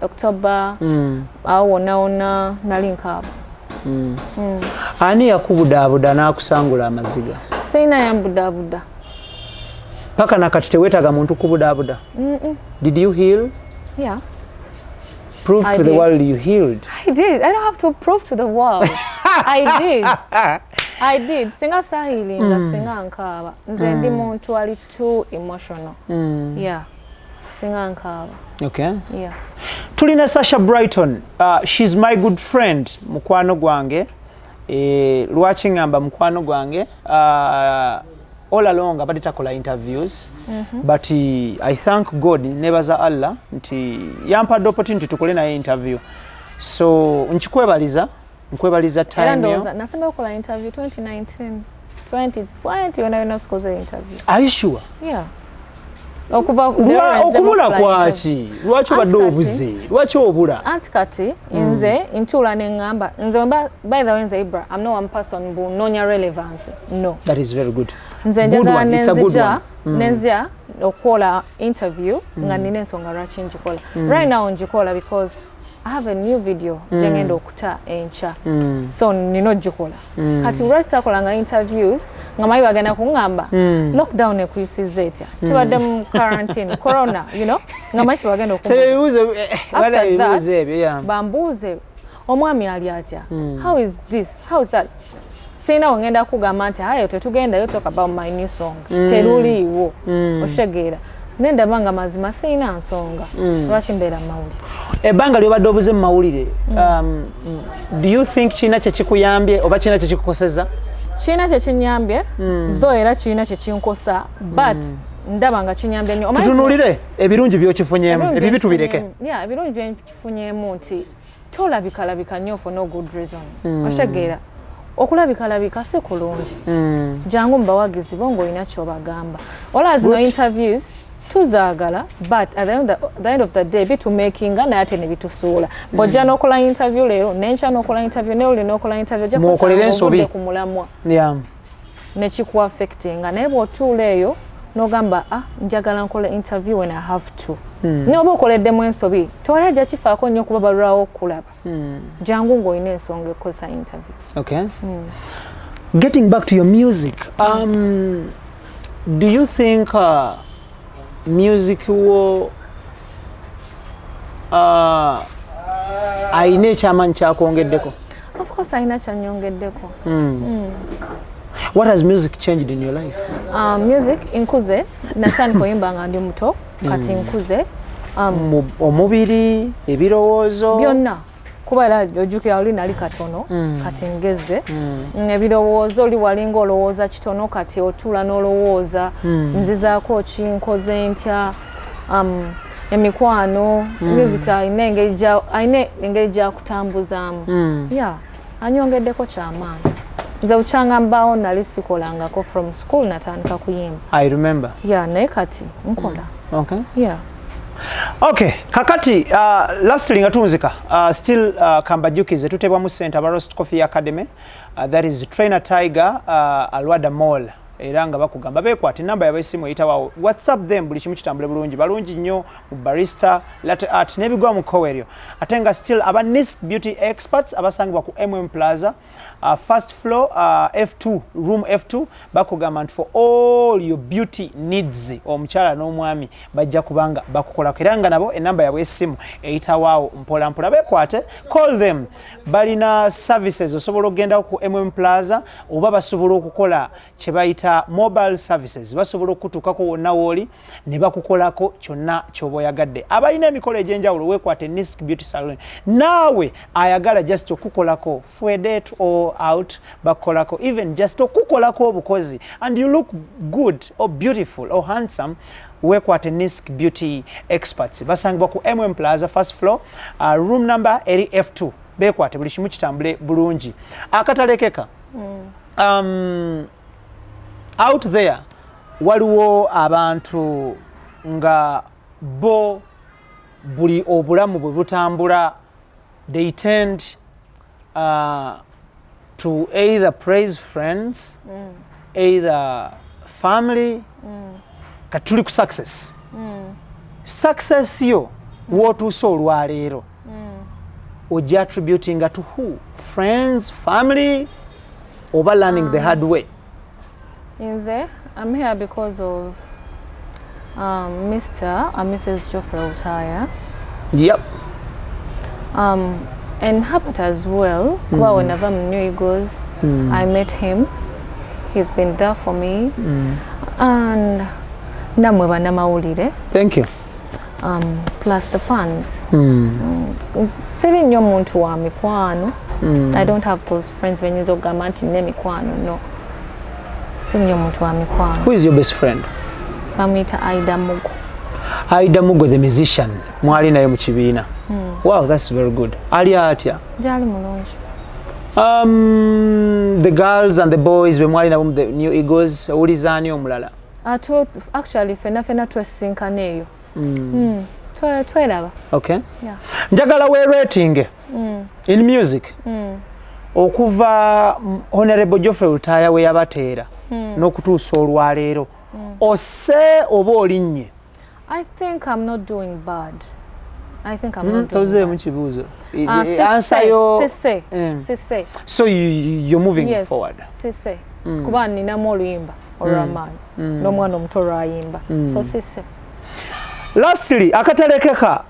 October, awo naona nali nkaaba. Ani yakubudaabuda n'akusangula amaziga? Sina yambudaabuda. Paka nakati teweetaga muntu kubudaabuda? Did you heal? Yeah. Prove to the world you healed. I did. I don't have to prove to the world. I did. Singa sahilinga, singa nkaaba. Nze ndi muntu ali too emotional. Yeah. Singa nkaaba. Okay. Yeah. Tulina Sasha Brighton. She's my good friend. Mukwano gwange. Lwaki ngamba mukwano gwange. All along abadde takola interviews, but I thank God, nebaza Allah nti yampadde opportunity tukole naye interview. So nkwebaliza time yo. Nasemba okola interview 2019, 2020 when I was going to interview. Are you sure? Yeah. Okubula kwaki? Lwaki obadde obuze? Lwaki obula? Anti kati nze ntula ne ngamba nze by the way nze IBRAH, I'm not one person who noonya relevance. No. That is very good. Nze njagala nenzija okola interview nga nina ensonga lwaki njikola. Right now njikola because I have a new video jengenda okuta encha. So nino njikola. Kati lwaki takolanga interviews nga mayi bagenda kungamba lockdown ekuyisiza etya tubadde mu quarantine corona you know nga mayi bagenda okubuuza bambuuze omwami ali atya how is this how is that sina wangenda kugamba nti hayo tetugenda yo talk about my new song teruliiwo oshegeera nenda banga mazima sina nsonga lwaki mbeera mawulire ebbanga lyobadde obuze mu mawulire do you think kina kyekikuyambye oba kina kyekikukoseza kina kyekinyambye though era kina kyekinkosa but ndaba nga kinyambye nnyo tutunulire ebirungi byokifunyemu ebibi tubireke ebirungi byekifunyemu nti tolabikalabika nnyo for no good reason oshegeera okulabikalabika si kulungi jangu mubawagizi bo ng'olina kyobagamba wala zino interviews tuzaagala but at the end of the day bitumakinga naye ate ne bitusuula bw'ojja n'okola interview leero n'enkya n'okola interview neoli n'okola interview ojja kusanga ku mulamwa ne kiku affectinga naye bw'otuula eyo n'ogamba njagala nkole interview when I have to ne oba okoleddemu ensobi tewali ajja kifaako nnyo kuba balwawo okulaba jangu ng'olina ensonga ekkosa interview. Okay. Getting back to your music, do you think music wo ayina ekyamanyi kyakwongeddeko? Of course ayina kyanyongeddeko. What has music changed in your life? Music nkuze natandika oyimba nga ndi muto kati nkuze omubiri ebirowoozo byonna kuba era ojjukira oli nali katono kati ngeze ebirowoozo oli walinga olowooza kitono kati otuula n'olowooza nzizaako kinkoze ntya emikwano music ayina engeri gyakutambuzaamu anyongeddeko kyamaanyi nze bukyanga mbaawo nali sikolangako from school natandika kuyimba. I remember. Naye kati nkola. Okay. Okay, kakati lastly nga tunzika still kambajukize tutebwa mu center aba Roast Coffee Academy that is Trainer Tiger Alwada Mall era nga bakugamba bekwate namba yabesimu eyitawo WhatsApp them buli kimu kitambule bulungi balungi nnyo mu barista latte art nebigwa mu koweryo atenga still aba Nisk Beauty Experts abasangibwa ku Plaza first floor F2 room F2 bakugamba nti for all your beauty needs omukyala n'omwami bajja kubanga bakukolako era nga nabo enamba yabwe esimu eyitawo mpola mpola bekwate call them balina services osobola okugenda ku Plaza oba basobola okukola kye bayita mobile services basobola okutuukako wonna wooli ne bakukolako kyonna ky'oba oyagadde abalina emikolo egy'enjawulo weekwate Nisk Beauty Salon naawe ayagala just okukolako for a date or out bakukolako even just okukolako obukozi and you look good or beautiful or handsome weekwate Nisk Beauty Experts basangibwa ku Plaza first floor room number eri F2 beekwate buli kimu kitambule bulungi akatalekeka out there waliwo abantu nga bo buli obulamu bwe butambula they tend to either praise friends either family katuli ku success success yo wotuuse olwaleero ojja attributing to who friends family oba learning the hard way. I'm here because of Mr. and Mrs. Geoffrey Utaya. Yep. And Herbert as well. Whenever I'm New Eagles, I met him. He's been there for me. And namweba namawulire. Thank you. Plus the fans. Siri nnyo muntu wa mikwano. I don't have those friends when you ogamba nti ne mikwano, no. Who is your best friend? Bamwita Aida Mugo. Aida Mugo the musician. Mwali naye mu kibiina. Wow, that's very good. Ali atya? Jali mulungi. The girls and the boys be mwali nabo the New Eagles ulizaani omulala. Actually fena twesinkana eyo. Twelaba. Okay. Yeah. Njagala we rating in music. Okuva Honorable Geoffrey Utaya we yabateera n'okutuusa olwaleero ose oba olinnye. I think I'm not doing bad. Toze mu kibuuzo. Answer yo. Sisse. So you're moving forward. Sisse. kuba ninamu oluyimba olw'amaanyi n'omwana omuto olwayimba so sisse. Lastly, akatalekeka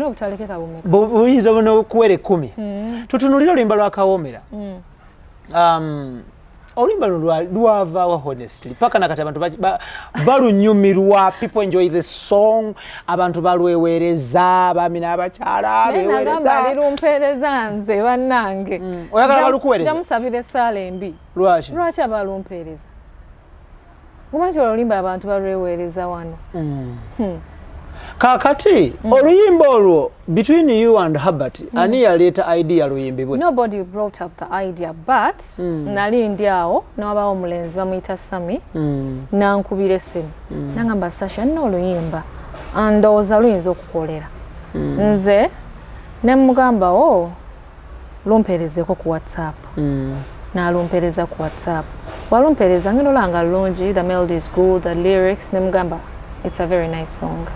obutalekeka bumeka buyinza okuwera 10 tutunulira oluyimba lwa Kawoomera. Oluyimba lwava honestly paka nakati abantu balunyumirwa, people enjoy the song, abantu balwewereza, bamina abakyala bewereza lumpereza nze bannange oyagala balukuwereza jamusabire sala embi lwaki abalumpereza kumanyi oluyimba abantu balwewereza wano. Kakati oluyimba olwo between you and Herbert ani yaleeta idea luyimbibwe? Nobody brought up the idea but nali ndi awo n'abawo omulenzi bamuyita Sami nankubira essimu nangamba Sasha nno oluyimba ndowooza luyinza okukolera nze ne mugamba lumperezeko ku WhatsApp n'alumpereza ku WhatsApp walumpereza ngeno langa lulungi, the melody is good, the lyrics ne mugamba it's a very nice song.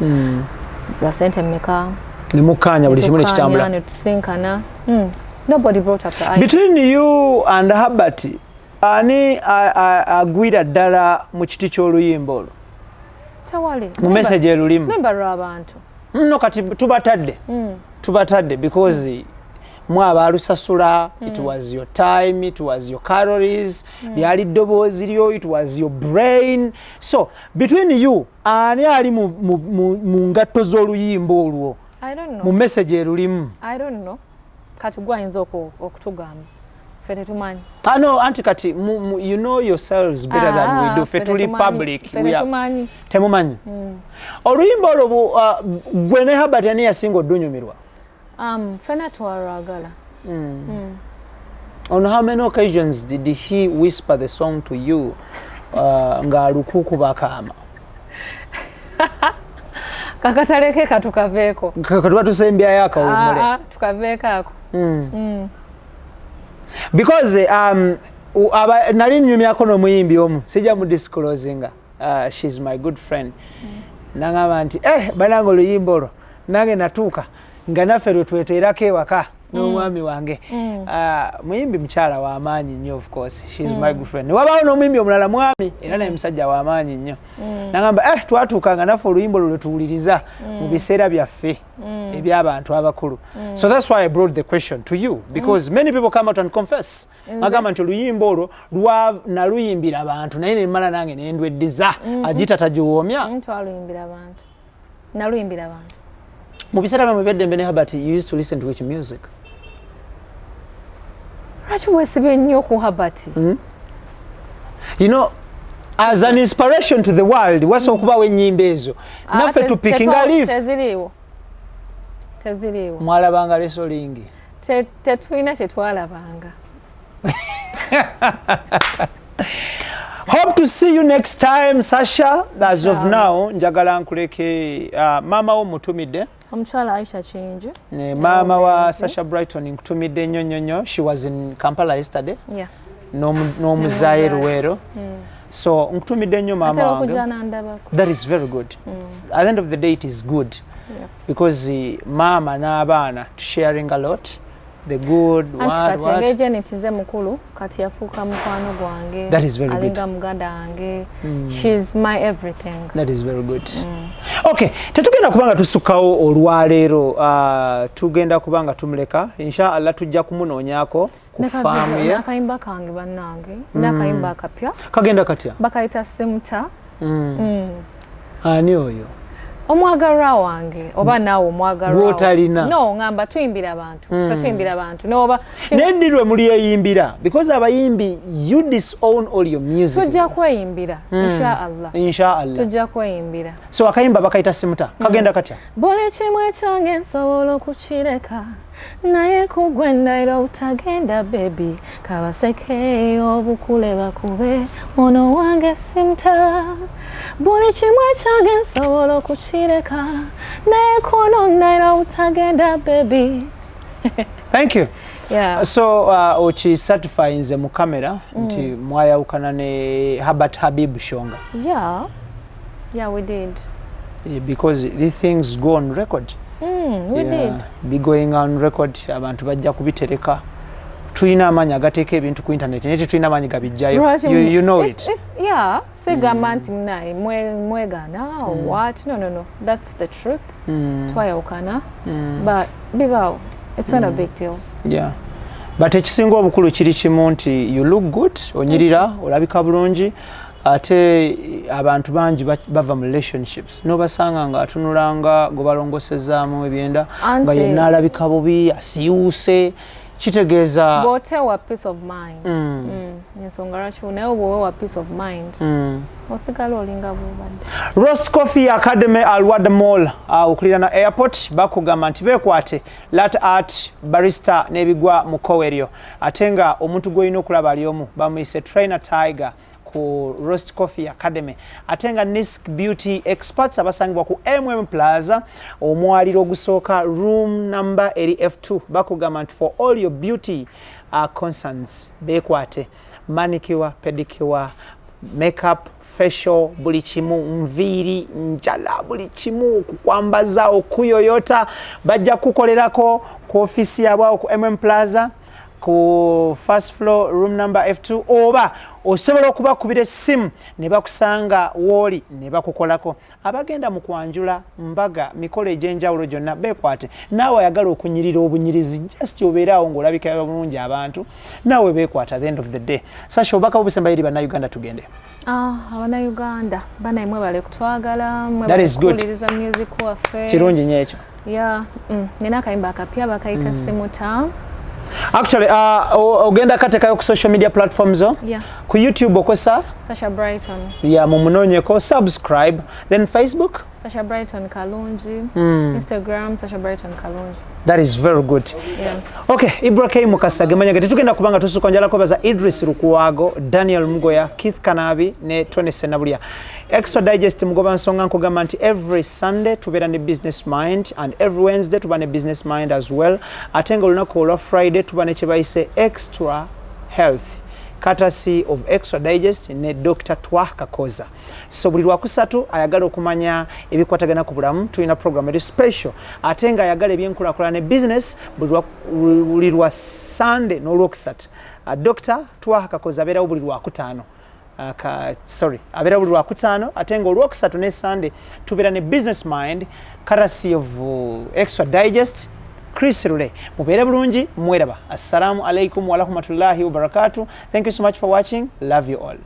Rasente mmeka nemukanya buli kimu nekitambula netusinkana. Nobody brought up the idea. Between you and Herbert ani agwira ddala mu kiti ky'oluyimba olwo? Tewali mu message erulimu nemba lw'abantu no kati tubatadde because mwaba alusasula, it was your time, it was your calories, lyali ddoboozi lyo, it was your brain. So between you ani ali mu ngatto z'oluyimba olwo mu message erulimu? I don't know kati gwayinza okutugamba ffe tetumanyi. No anti kati you know yourselves better than we do. Ffe tuli public temumanyi. Oluyimba olwo gwe ne Herbert ani yasinga oddunyumirwa? Fena twaragala. On how many occasions did he whisper the song to you nga lukukuba kama? Kakatalekeka tukaveeko. Katuba tusembyayo akawumule. Tukaveeko ako. Because nali nnyumyako n'omuyimbi omu sijja mu disclosinga. She's my good friend. Nangamba nti banange oluyimba olwo nange natuuka nga naffe lwe tweteerako ewaka n'omwami wange. Muyimbi mukyala w'amaanyi nnyo of course. She's my good friend. Wabaawo n'omuyimbi omulala mwami era naye musajja w'amaanyi nnyo. Nangamba twatuuka nga naffe oluyimba olwo lwe tuwuliriza mu biseera byaffe eby'abantu abakulu. So that's why I brought the question to you because many people come out and confess. Agamba nti oluyimba olwo naluyimbira abantu naye ne mmala nange ne ndweddiza agita tagiwoomya. Twaluyimbira abantu. Naluyimbira abantu. Mu biseera byammwe eby'eddembe ne Herbert, you used to listen to which music? Lwaki weesibye nnyo ku Herbert? You know, as an inspiration to the world, wasa okubawo ennyimba ezo naffe tupikinga leaf. Teziriiwo. Mwalabanga lesolingi? Tetulina kye twalabanga. Hope to see you next time, Sasha. As of now, njagala nkuleke mama wo mutumidde. Omukyala Aisha Kingi. Mama wa Sasha Brighton nkutumidde nnyo. She was in Kampala yesterday. Yeah. N'omuzaayi Luweero. So nkutumidde nnyo mama wange. That is very good. At the end of the day, it is good. Yeah. Because mama n'abaana sharing a lot. The good what. Nze mukulu kati yafuuka mukwano gwange. That is very good. Alinga muganda wange. She's my everything. That is very good. Okay, tetugenda kubanga tusukkawo olwaleero tugenda kubanga tumuleka inshallah tujja kumunoonyaako ku faamu ye. Nakayimba kange bannange nakayimba akapya kagenda katya bakayita Semuta. Ani oyo? Omwagalwa wange oba naawe omwagalwa wotalina no ngamba tuyimbira abantu tuyimbira abantu noba nendirwe muli eyimbira because abayimbi you disown all your music tujja kweyimbira inshallah tujja kweyimbira so akayimba bakayita Semuta kagenda katya bole kimwe kyange nsobola okukireka naye kugwenda era utagenda baby kabaseke obukule bakube ono wange Semuta bole kimwe kyange nsobola okukireka naye konona era utagenda baby. Thank you. Yeah. So ochi certify nze mu camera nti mwayawukana ne Herbert Shonga. Yeah we did. Because these things go on record. We did. Be going on record abantu bajja kubitereka tulina amaanyi agateeka ebintu ku internet naye tetulina amaanyi gabijjayo. You know it. Yeah, segamba nti munaye mwegana what? No. That's the truth. Twayawukana. But bibaawo, it's not a big deal. Yeah. But ekisinga obukulu kiri kimu nti you look good, onyirira, olabika bulungi. Ate abantu bangi bava mu relationships nobasanga nga atunulanga go balongosezaamu ebyenda bayina alabika bubi asiwuse kitegeeza botewa peace of mind ensonga lwaki naye obowewa peace of mind osigala olinga bubadde. Roast Coffee Academy Alwad Mall okulira na airport bakugamba nti bekwate lat art barista nebigwa mu koweryo ate nga omuntu gwolina okulaba ali omu bamuyise Trainer Tiger ku Roast Coffee Academy atenga Nisk Beauty Experts abasangibwa ku Plaza omwaliro ogusooka room number 8F2 bakugamba nti for all your beauty concerns bekwate manicure pedicure makeup facial buli kimu nviiri njala buli kimu kukwambaza okuyoyota bajja kukolerako ku office yabwe ku Plaza ku first floor room number F2 oba osobola okubakubira essimu ne bakusanga wooli ne bakukolako abagenda mu kwanjula mbaga mikolo egy'enjawulo gyonna beekwate naawe ayagala okunyirira obunyirizi just obeeraawo ng'olabika bulungi abantu naawe beekwate at the end of the day. Sasha obaka busemba eri bannayuganda tugende abannayuganda banaye mwebale kutwagala mwebalekuliriza music waffe kirungi nnyo ekyo. Nina akayimba akapya bakayita Simuta. Actually, ogenda katekayo ku social media platforms ku YouTube okosa Sasha Brighton. Mumunonyeko subscribe, then Facebook Sasha Brighton Kalungi, Instagram Sasha Brighton Kalungi. That is very good. Okay, IBRAH Mukasage manyage tugenda kubanga tusuka njala kwabaza Idris Rukuwago, Daniel Mugoya, Keith Kanabi ne Tony Senabulia. Extra Digest mugoba nsonga nkugamba nti every Sunday tubera ne business mind and every Wednesday tubane business mind as well. Atenga olunaku olwa Friday tubane kyebayise extra health. Courtesy of Extra Digest ne Dr. Twakakoza. So buli lwakusatu ayagala okumanya ebikwatagana ku bulamu tulina program eri special atenga ayagala ebyenkulakulana ne business buli lwa Sunday n'olwokusatu. Dr. Twakakoza abeerawo buli lwakutaano. Abeera buli lwakutaano atenga olwokusatu ne Sunday tubeera ne business mind courtesy of Extra Digest. Chris Rule. Mubere bulungi mweraba. Assalamu alaikum wa rahmatullahi wa barakatuh. Thank you so much for watching. Love you all.